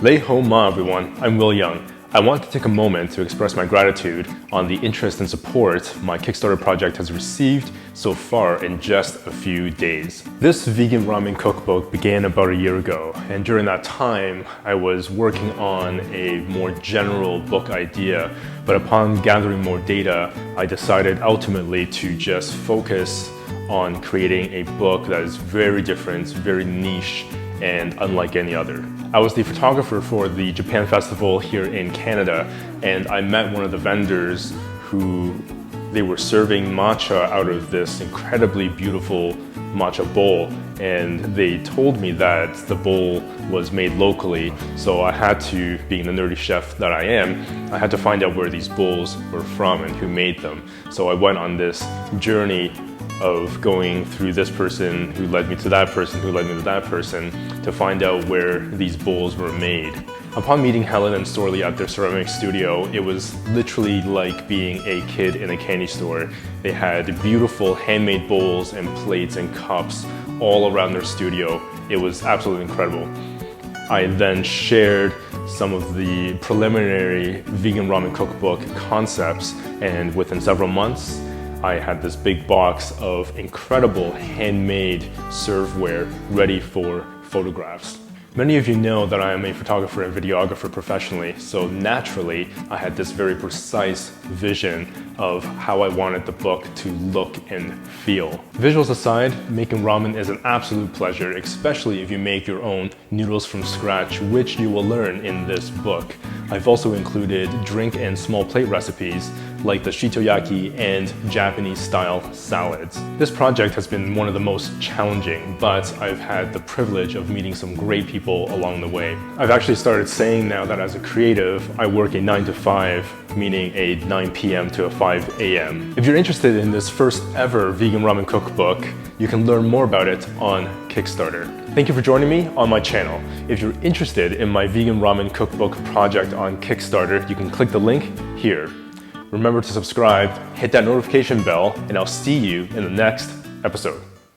Lei ho ma everyone, I'm Wil Yeung. I want to take a moment to express my gratitude on the interest and support my Kickstarter project has received so far in just a few days. This vegan ramen cookbook began about a year ago, and during that time I was working on a more general book idea, but upon gathering more data I decided ultimately to just focus on creating a book that is very different, very niche, and unlike any other. I was the photographer for the Japan Festival here in Canada, and I met one of the vendors who they were serving matcha out of this incredibly beautiful matcha bowl, and they told me that the bowl was made locally, so I had to, being the nerdy chef that I am, I had to find out where these bowls were from and who made them. So I went on this journey of going through this person who led me to that person who led me to that person to find out where these bowls were made. Upon meeting Helen and Storley at their ceramic studio, it was literally like being a kid in a candy store. They had beautiful handmade bowls and plates and cups all around their studio. It was absolutely incredible. I then shared some of the preliminary vegan ramen cookbook concepts, and within several months I had this big box of incredible handmade serveware ready for photographs. Many of you know that I am a photographer and videographer professionally, so naturally I had this very precise vision of how I wanted the book to look and feel. Visuals aside, making ramen is an absolute pleasure, especially if you make your own noodles from scratch, which you will learn in this book. I've also included drink and small plate recipes like the shitoyaki and Japanese style salads. This project has been one of the most challenging, but I've had the privilege of meeting some great people along the way. I've actually started saying now that as a creative, I work a 9 to 5, meaning a 9 p.m. to a 5 a.m. If you're interested in this first ever vegan ramen cookbook, you can learn more about it on Kickstarter. Thank you for joining me on my channel. If you're interested in my vegan ramen cookbook project on Kickstarter, you can click the link here. Remember to subscribe, hit that notification bell, and I'll see you in the next episode.